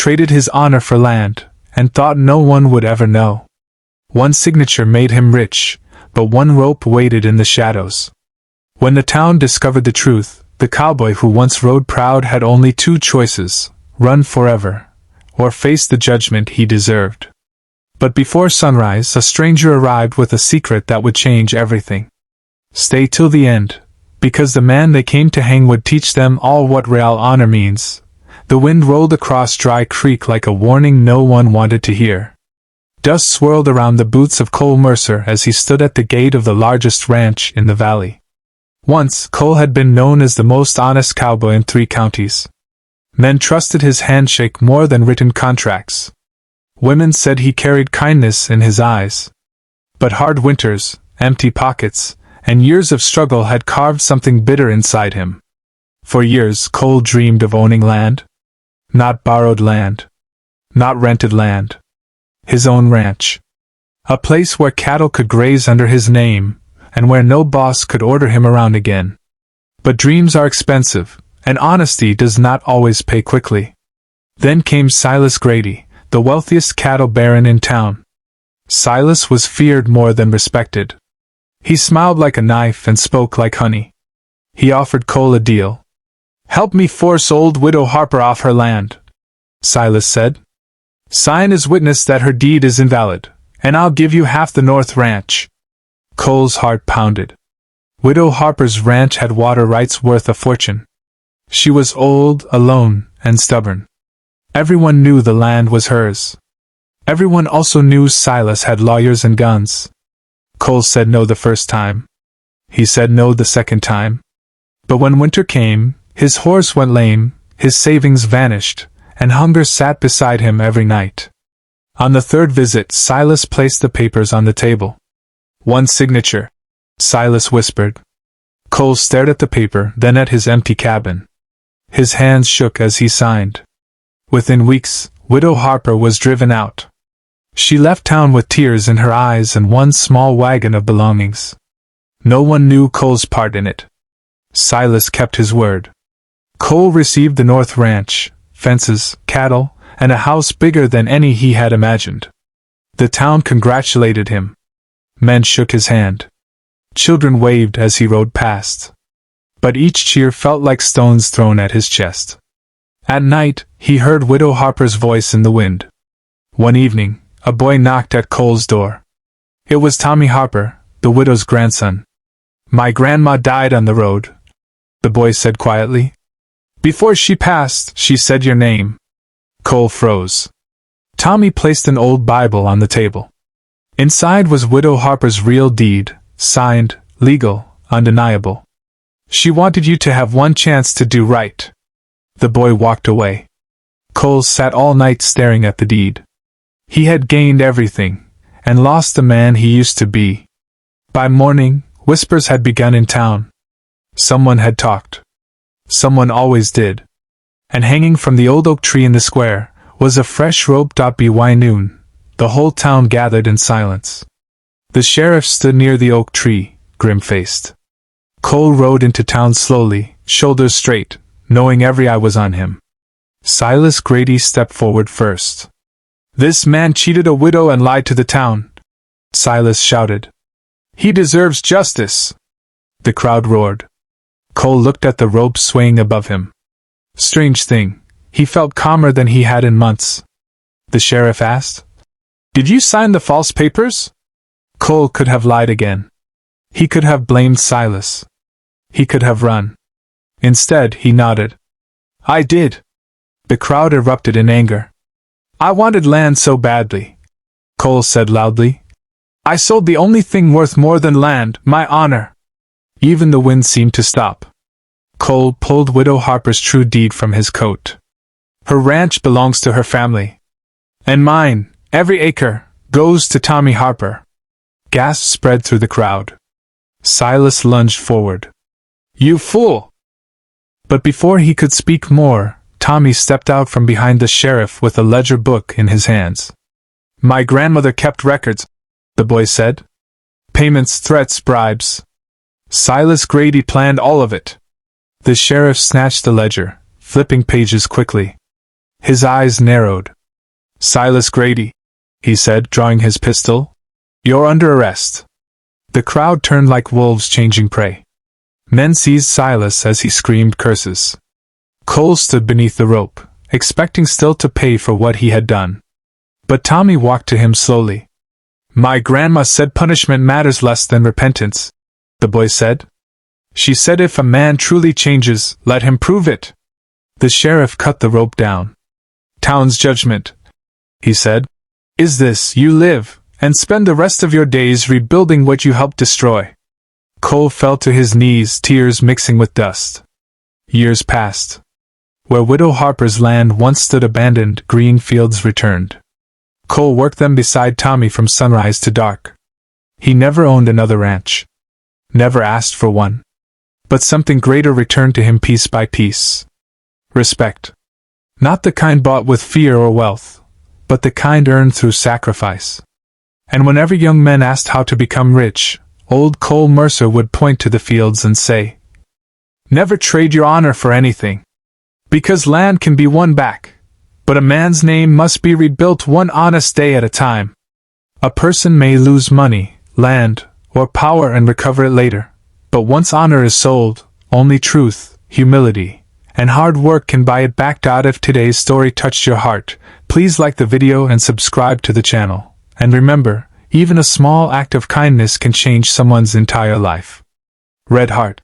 traded his honor for land, and thought no one would ever know. One signature made him rich, but one rope waited in the shadows. When the town discovered the truth, the cowboy who once rode proud had only two choices: run forever, or face the judgment he deserved. But before sunrise, a stranger arrived with a secret that would change everything. Stay till the end, because the man they came to hang would teach them all what real honor means. The wind rolled across Dry Creek like a warning no one wanted to hear. Dust swirled around the boots of Cole Mercer as he stood at the gate of the largest ranch in the valley. Once, Cole had been known as the most honest cowboy in 3 counties. Men trusted his handshake more than written contracts. Women said he carried kindness in his eyes. But hard winters, empty pockets, and years of struggle had carved something bitter inside him. For years, Cole dreamed of owning land. Not borrowed land. Not rented land. His own ranch. A place where cattle could graze under his name, and where no boss could order him around again. But dreams are expensive, and honesty does not always pay quickly. Then came Silas Grady, the wealthiest cattle baron in town. Silas was feared more than respected. He smiled like a knife and spoke like honey. He offered Cole a deal. "Help me force old Widow Harper off her land," Silas said. "Sign as witness that her deed is invalid, and I'll give you half the North Ranch." Cole's heart pounded. Widow Harper's ranch had water rights worth a fortune. She was old, alone, and stubborn. Everyone knew the land was hers. Everyone also knew Silas had lawyers and guns. Cole said no the first time. He said no the second time. But when winter came, his horse went lame, his savings vanished, and hunger sat beside him every night. On the 3rd visit, Silas placed the papers on the table. "One signature," Silas whispered. Cole stared at the paper, then at his empty cabin. His hands shook as he signed. Within weeks, Widow Harper was driven out. She left town with tears in her eyes and one small wagon of belongings. No one knew Cole's part in it. Silas kept his word. Cole received the North Ranch, fences, cattle, and a house bigger than any he had imagined. The town congratulated him. Men shook his hand. Children waved as he rode past. But each cheer felt like stones thrown at his chest. At night, he heard Widow Harper's voice in the wind. One evening, a boy knocked at Cole's door. It was Tommy Harper, the widow's grandson. "My grandma died on the road," the boy said quietly. "Before she passed, she said your name." Cole froze. Tommy placed an old Bible on the table. Inside was Widow Harper's real deed, signed, legal, undeniable. "She wanted you to have one chance to do right." The boy walked away. Cole sat all night staring at the deed. He had gained everything, and lost the man he used to be. By morning, whispers had begun in town. Someone had talked. Someone always did. And hanging from the old oak tree in the square was a fresh rope. By noon, the whole town gathered in silence. The sheriff stood near the oak tree, grim-faced. Cole rode into town slowly, shoulders straight, knowing every eye was on him. Silas Grady stepped forward first. "This man cheated a widow and lied to the town," Silas shouted. "He deserves justice." The crowd roared. Cole looked at the rope swaying above him. Strange thing, he felt calmer than he had in months. The sheriff asked, "Did you sign the false papers?" Cole could have lied again. He could have blamed Silas. He could have run. Instead, he nodded. "I did." The crowd erupted in anger. "I wanted land so badly," Cole said loudly. "I sold the only thing worth more than land, my honor." Even the wind seemed to stop. Cole pulled Widow Harper's true deed from his coat. "Her ranch belongs to her family. And mine, every acre, goes to Tommy Harper." Gasps spread through the crowd. Silas lunged forward. "You fool!" But before he could speak more, Tommy stepped out from behind the sheriff with a ledger book in his hands. "My grandmother kept records," the boy said. "Payments, threats, bribes. Silas Grady planned all of it." The sheriff snatched the ledger, flipping pages quickly. His eyes narrowed. "Silas Grady," he said, drawing his pistol. "You're under arrest." The crowd turned like wolves changing prey. Men seized Silas as he screamed curses. Cole stood beneath the rope, expecting still to pay for what he had done. But Tommy walked to him slowly. "My grandma said punishment matters less than repentance," the boy said. "She said if a man truly changes, let him prove it." The sheriff cut the rope down. "Town's judgment," he said, "is this: you live, and spend the rest of your days rebuilding what you helped destroy." Cole fell to his knees, tears mixing with dust. Years passed. Where Widow Harper's land once stood abandoned, green fields returned. Cole worked them beside Tommy from sunrise to dark. He never owned another ranch. Never asked for one. But something greater returned to him piece by piece. Respect. Not the kind bought with fear or wealth, but the kind earned through sacrifice. And whenever young men asked how to become rich, old Cole Mercer would point to the fields and say, "Never trade your honor for anything. Because land can be won back, but a man's name must be rebuilt one honest day at a time. A person may lose money, land, or power and recover it later, but once honor is sold, only truth, humility, and hard work can buy it back. If today's story touched your heart, please like the video and subscribe to the channel. And remember, even a small act of kindness can change someone's entire life. Red Heart.